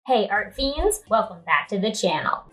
Hey art fiends, welcome back to the channel.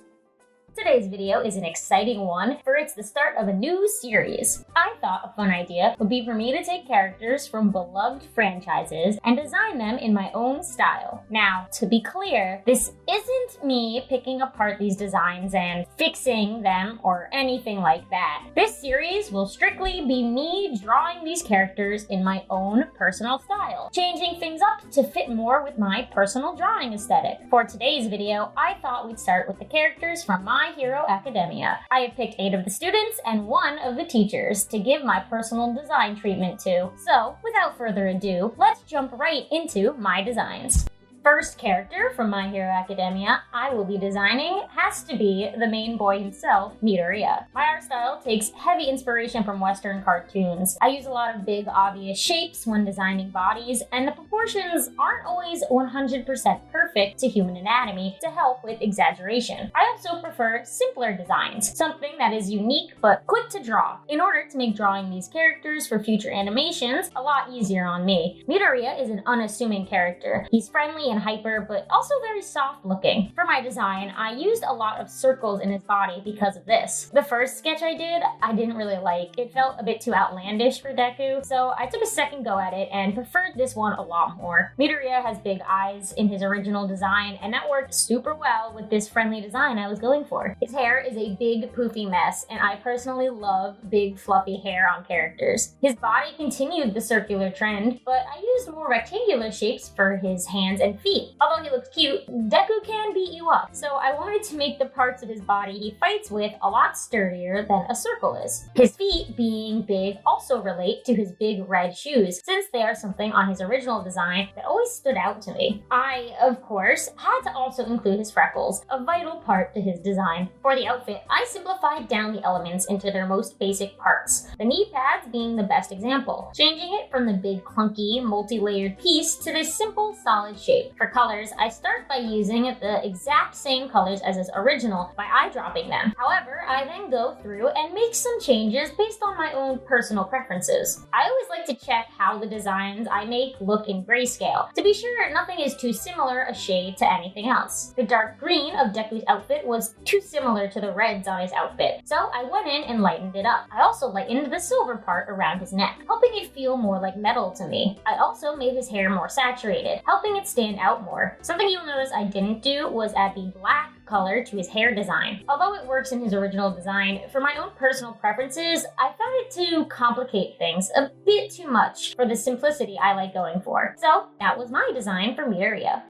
Today's video is an exciting one, for it's the start of a new series. I thought a fun idea would be for me to take characters from beloved franchises and design them in my own style. Now, to be clear, this isn't me picking apart these designs and fixing them or anything like that. This series will strictly be me drawing these characters in my own personal style, changing things up to fit more with my personal drawing aesthetic. For today's video, I thought we'd start with the characters from My Hero Academia. I have picked 8 of the students and 1 of the teachers to give my personal design treatment to. So, without further ado, let's jump right into my designs. First character from My Hero Academia I will be designing has to be the main boy himself, Mirria. My art style takes heavy inspiration from Western cartoons. I use a lot of big, obvious shapes when designing bodies, and the proportions aren't always 100% perfect to human anatomy to help with exaggeration. I also prefer simpler designs, something that is unique but quick to draw, in order to make drawing these characters for future animations a lot easier on me. Mirria is an unassuming character. He's friendly and hyper, but also very soft looking. For my design, I used a lot of circles in his body because of this. The first sketch I did, I didn't really like. It felt a bit too outlandish for Deku, so I took a second go at it and preferred this one a lot more. Mirria has big eyes in his original design, and that worked super well with this friendly design I was going for. His hair is a big poofy mess, and I personally love big fluffy hair on characters. His body continued the circular trend, but I used more rectangular shapes for his hands and feet. Although he looks cute, Deku can beat you up, so I wanted to make the parts of his body he fights with a lot sturdier than a circle is. His feet, being big, also relate to his big red shoes, since they are something on his original design that always stood out to me. I, of course, had to also include his freckles, a vital part to his design. For the outfit, I simplified down the elements into their most basic parts, the knee pads being the best example, changing it from the big clunky, multi-layered piece to this simple, solid shape. For colors, I start by using the exact same colors as his original by eyedropping them. However, I then go through and make some changes based on my own personal preferences. I always like to check how the designs I make look in grayscale, to be sure nothing is too similar a shade to anything else. The dark green of Deku's outfit was too similar to the reds on his outfit, so I went in and lightened it up. I also lightened the silver part around his neck, helping it feel more like metal to me. I also made his hair more saturated, helping it stand out more. Something you'll notice I didn't do was add the black color to his hair design. Although it works in his original design, for my own personal preferences, I found it to complicate things a bit too much for the simplicity I like going for. So that was my design for Mirria.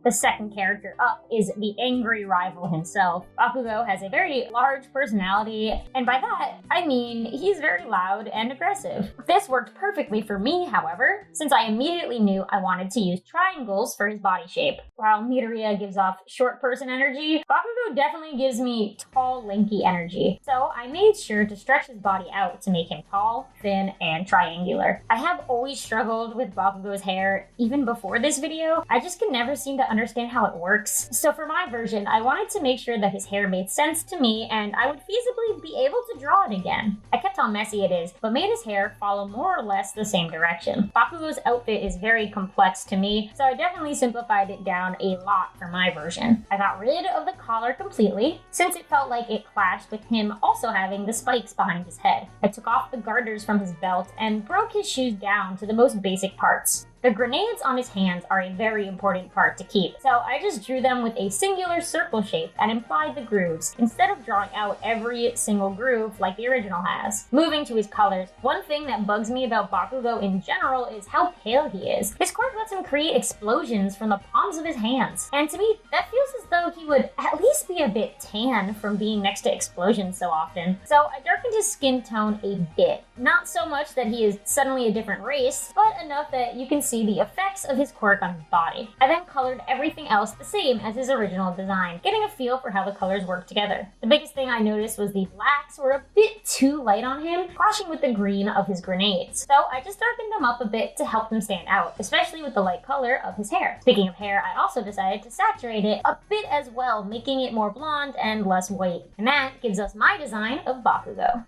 The second character up is the angry rival himself. Bakugou has a very large personality, and by that, I mean he's very loud and aggressive. This worked perfectly for me, however, since I immediately knew I wanted to use triangles for his body shape. While Mirria gives off short person energy, Bakugou definitely gives me tall, lanky energy. So I made sure to stretch his body out to make him tall, thin, and triangular. I have always struggled with Bakugou's hair, even before this video. I just could never seem to understand how it works. So for my version, I wanted to make sure that his hair made sense to me and I would feasibly be able to draw it again. I kept how messy it is, but made his hair follow more or less the same direction. Bakugou's outfit is very complex to me, so I definitely simplified it down a lot for my version. I got rid of the collar completely, since it felt like it clashed with him also having the spikes behind his head. I took off the garters from his belt and broke his shoes down to the most basic parts. The grenades on his hands are a very important part to keep, so I just drew them with a singular circle shape and implied the grooves, instead of drawing out every single groove like the original has. Moving to his colors, one thing that bugs me about Bakugou in general is how pale he is. His quirk lets him create explosions from the palms of his hands, and to me, that feels as though he would at least be a bit tan from being next to explosions so often. So I darkened his skin tone a bit. Not so much that he is suddenly a different race, but enough that you can see the effects of his quirk on his body. I then colored everything else the same as his original design, getting a feel for how the colors work together. The biggest thing I noticed was the blacks were a bit too light on him, clashing with the green of his grenades. So I just darkened them up a bit to help them stand out, especially with the light color of his hair. Speaking of hair, I also decided to saturate it a bit as well, making it more blonde and less white. And that gives us my design of Bakugou.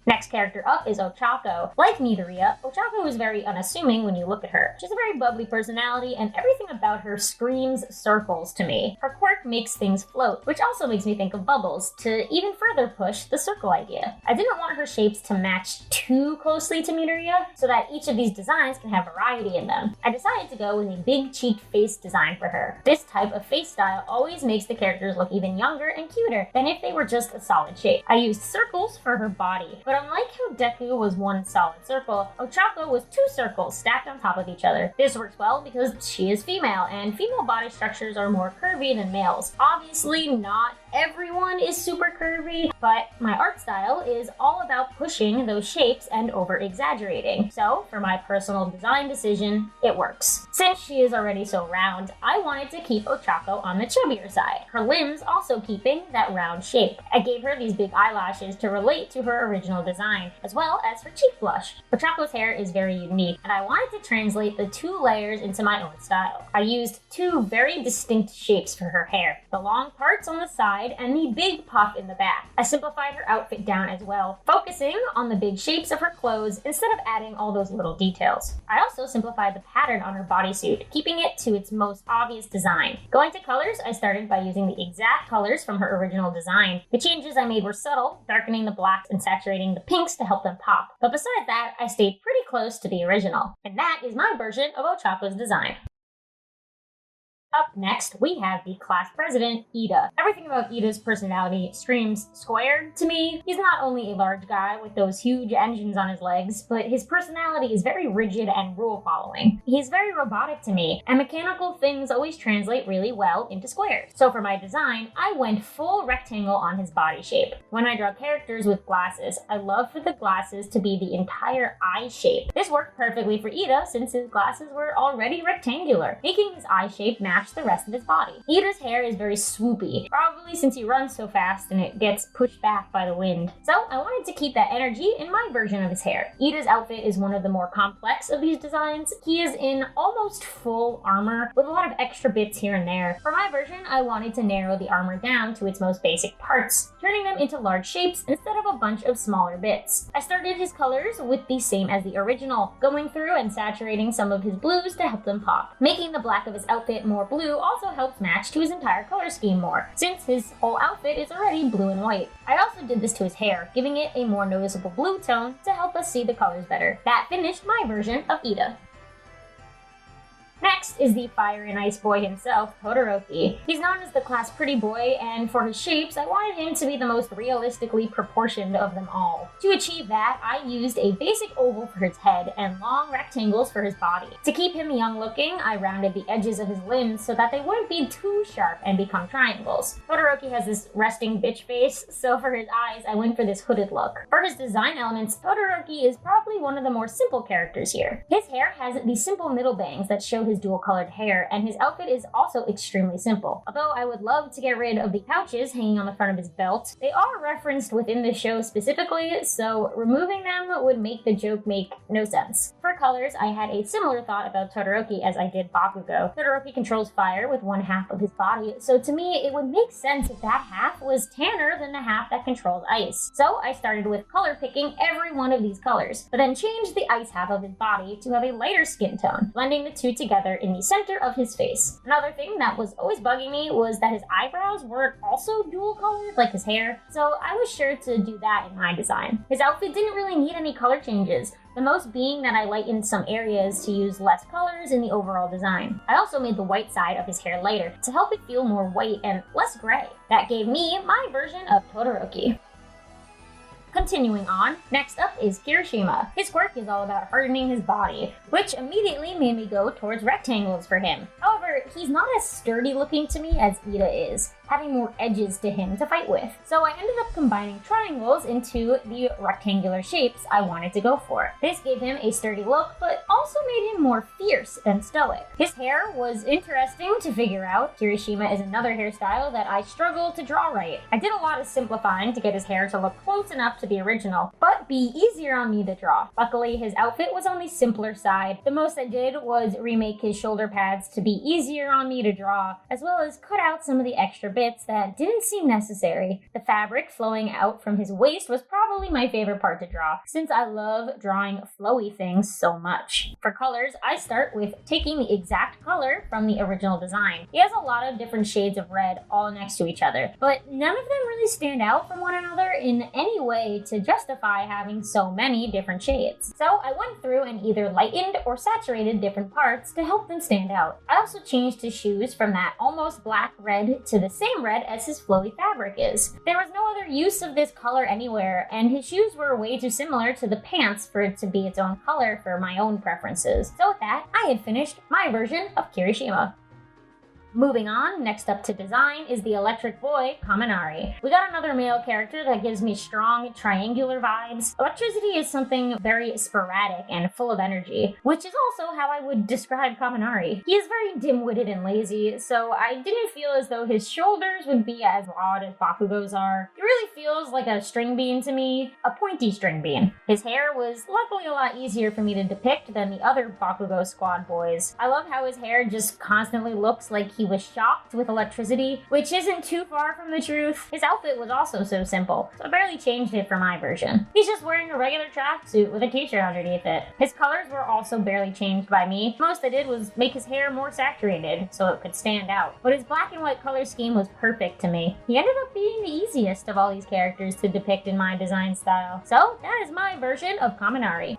Next character up is Ocako. Like Mirria, Ocako is very unassuming when you look at her. She has a very bubbly personality, and everything about her screams circles to me. Her quirk makes things float, which also makes me think of bubbles, to even further push the circle idea. I didn't want her shapes to match too closely to Mirria, so that each of these designs can have variety in them. I decided to go with a big-cheeked face design for her. This type of face style always makes the characters look even younger and cuter than if they were just a solid shape. I used circles for her body, but unlike how Deku was one solid circle, Ocako was two circles stacked on top of each other. This works well because she is female, and female body structures are more curvy than males. Obviously, not everyone is super curvy, but my art style is all about pushing those shapes and over-exaggerating. So, for my personal design decision, it works. Since she is already so round, I wanted to keep Ocako on the chubbier side, her limbs also keeping that round shape. I gave her these big eyelashes to relate to her original design, as well as her cheek blush. Ochako's hair is very unique, and I wanted to translate the two layers into my own style. I used two very distinct shapes for her hair, the long parts on the side and the big puff in the back. I simplified her outfit down as well, focusing on the big shapes of her clothes instead of adding all those little details. I also simplified the pattern on her bodysuit, keeping it to its most obvious design. Going to colors, I started by using the exact colors from her original design. The changes I made were subtle, darkening the blacks and saturating the pinks to help them pop. But besides that, I stayed pretty close to the original. And that is my version of Ochako's design. Up next, we have the class president, Ida. Everything about Ida's personality screams square to me. He's not only a large guy with those huge engines on his legs, but his personality is very rigid and rule-following. He's very robotic to me, and mechanical things always translate really well into squares. So for my design, I went full rectangle on his body shape. When I draw characters with glasses, I love for the glasses to be the entire eye shape. This worked perfectly for Ida since his glasses were already rectangular, making his eye shape match the rest of his body. Ida's hair is very swoopy, probably since he runs so fast and it gets pushed back by the wind. So I wanted to keep that energy in my version of his hair. Ida's outfit is one of the more complex of these designs. He is in almost full armor with a lot of extra bits here and there. For my version, I wanted to narrow the armor down to its most basic parts, turning them into large shapes instead of a bunch of smaller bits. I started his colors with the same as the original, going through and saturating some of his blues to help them pop. Making the black of his outfit more blue also helps match to his entire color scheme more, since his whole outfit is already blue and white. I also did this to his hair, giving it a more noticeable blue tone to help us see the colors better. That finished my version of Ida. Next is the fire and ice boy himself, Todoroki. He's known as the class pretty boy, and for his shapes, I wanted him to be the most realistically proportioned of them all. To achieve that, I used a basic oval for his head and long rectangles for his body. To keep him young looking, I rounded the edges of his limbs so that they wouldn't be too sharp and become triangles. Todoroki has this resting bitch face, so for his eyes, I went for this hooded look. For his design elements, Todoroki is probably one of the more simple characters here. His hair has these simple middle bangs that show his dual-colored hair, and his outfit is also extremely simple. Although I would love to get rid of the pouches hanging on the front of his belt, they are referenced within the show specifically, so removing them would make the joke make no sense. For colors, I had a similar thought about Todoroki as I did Bakugou. Todoroki controls fire with one half of his body, so to me it would make sense if that half was tanner than the half that controls ice. So I started with color picking every one of these colors, but then changed the ice half of his body to have a lighter skin tone, blending the two together in the center of his face. Another thing that was always bugging me was that his eyebrows weren't also dual colored like his hair, so I was sure to do that in my design. His outfit didn't really need any color changes, the most being that I lightened some areas to use less colors in the overall design. I also made the white side of his hair lighter to help it feel more white and less gray. That gave me my version of Todoroki. Continuing on, next up is Kirishima. His quirk is all about hardening his body, which immediately made me go towards rectangles for him. However, he's not as sturdy looking to me as Ida is, having more edges to him to fight with. So I ended up combining triangles into the rectangular shapes I wanted to go for. This gave him a sturdy look, but also made him more fierce than stoic. His hair was interesting to figure out. Kirishima is another hairstyle that I struggled to draw right. I did a lot of simplifying to get his hair to look close enough to the original, but be easier on me to draw. Luckily, his outfit was on the simpler side. The most I did was remake his shoulder pads to be easier on me to draw, as well as cut out some of the extra bits that didn't seem necessary. The fabric flowing out from his waist was probably my favorite part to draw, since I love drawing flowy things so much. For colors, I start with taking the exact color from the original design. He has a lot of different shades of red all next to each other, but none of them really stand out from one another in any way to justify having so many different shades. So I went through and either lightened or saturated different parts to help them stand out. I also changed his shoes from that almost black red to the same red as his flowy fabric is. There was no other use of this color anywhere, and his shoes were way too similar to the pants for it to be its own color for my own preferences. So with that, I had finished my version of Kirishima. Moving on, next up to design is the electric boy, Kaminari. We got another male character that gives me strong triangular vibes. Electricity is something very sporadic and full of energy, which is also how I would describe Kaminari. He is very dim-witted and lazy, so I didn't feel as though his shoulders would be as broad as Bakugou's are. He really feels like a string bean to me, a pointy string bean. His hair was luckily a lot easier for me to depict than the other Bakugou squad boys. I love how his hair just constantly looks like he was shocked with electricity, which isn't too far from the truth. His outfit was also so simple, so I barely changed it for my version. He's just wearing a regular tracksuit with a t-shirt underneath it. His colors were also barely changed by me. Most I did was make his hair more saturated so it could stand out. But his black and white color scheme was perfect to me. He ended up being the easiest of all these characters to depict in my design style. So that is my version of Kaminari.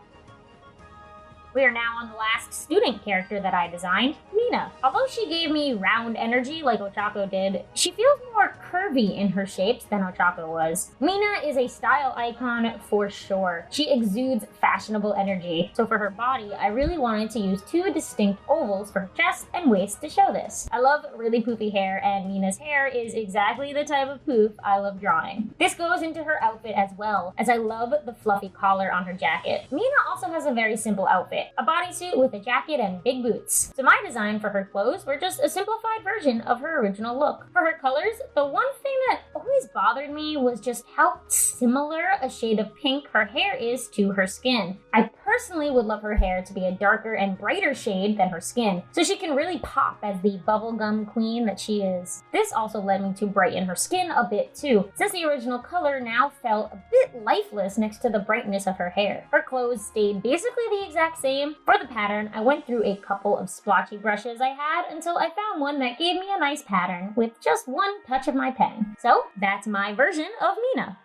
We are now on the last student character that I designed, Mina. Although she gave me round energy like Ocako did, she feels more curvy in her shapes than Ocako was. Mina is a style icon for sure. She exudes fashionable energy, so for her body, I really wanted to use two distinct ovals for her chest and waist to show this. I love really poofy hair, and Mina's hair is exactly the type of poof I love drawing. This goes into her outfit as well, as I love the fluffy collar on her jacket. Mina also has a very simple outfit. A bodysuit with a jacket and big boots. So my design for her clothes were just a simplified version of her original look. For her colors, the one thing that always bothered me was just how similar a shade of pink her hair is to her skin. I personally would love her hair to be a darker and brighter shade than her skin, so she can really pop as the bubblegum queen that she is. This also led me to brighten her skin a bit too, since the original color now felt a bit lifeless next to the brightness of her hair. Her clothes stayed basically the exact same. For the pattern, I went through a couple of splotchy brushes I had until I found one that gave me a nice pattern with just one touch of my pen. So that's my version of Mina.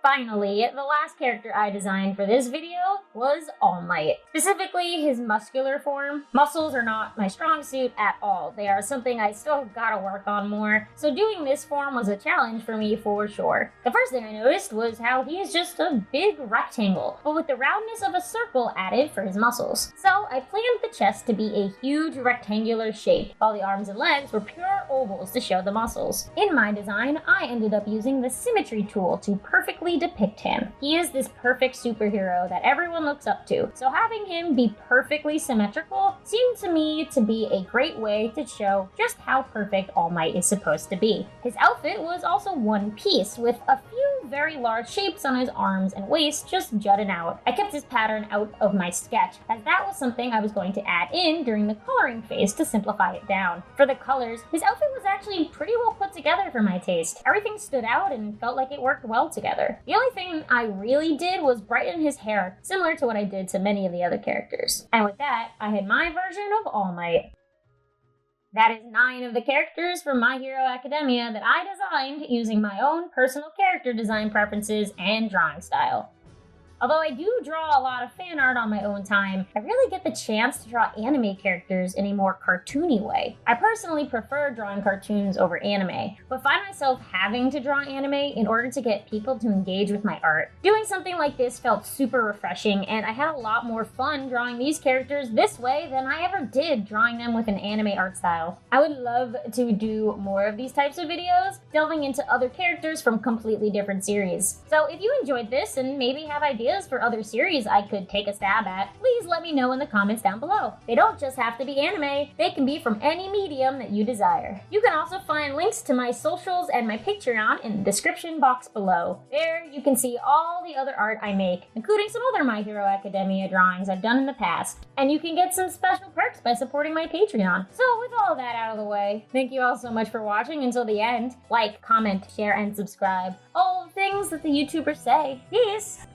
Finally, the last character I designed for this video was All Might. Specifically, his muscular form. Muscles are not my strong suit at all. They are something I still gotta work on more, so doing this form was a challenge for me for sure. The first thing I noticed was how he is just a big rectangle, but with the roundness of a circle added for his muscles. So I planned the chest to be a huge rectangular shape, while the arms and legs were pure ovals to show the muscles. In my design, I ended up using the symmetry tool to perfectly depict him. He is this perfect superhero that everyone looks up to, so having him be perfectly symmetrical seemed to me to be a great way to show just how perfect All Might is supposed to be. His outfit was also one piece, with a few very large shapes on his arms and waist just jutting out. I kept his pattern out of my sketch, as that was something I was going to add in during the coloring phase to simplify it down. For the colors, his outfit was actually pretty well put together for my taste. Everything stood out and felt like it worked well together. The only thing I really did was brighten his hair, similar to what I did to many of the other characters. And with that, I had my version of All Might. That is 9 of the characters from My Hero Academia that I designed using my own personal character design preferences and drawing style. Although I do draw a lot of fan art on my own time, I really get the chance to draw anime characters in a more cartoony way. I personally prefer drawing cartoons over anime, but find myself having to draw anime in order to get people to engage with my art. Doing something like this felt super refreshing, and I had a lot more fun drawing these characters this way than I ever did drawing them with an anime art style. I would love to do more of these types of videos, delving into other characters from completely different series. So if you enjoyed this and maybe have ideas ideas for other series I could take a stab at, please let me know in the comments down below. They don't just have to be anime, they can be from any medium that you desire. You can also find links to my socials and my Patreon in the description box below. There you can see all the other art I make, including some other My Hero Academia drawings I've done in the past. And you can get some special perks by supporting my Patreon. So with all that out of the way, thank you all so much for watching until the end. Like, comment, share, and subscribe. All the things that the YouTubers say. Peace!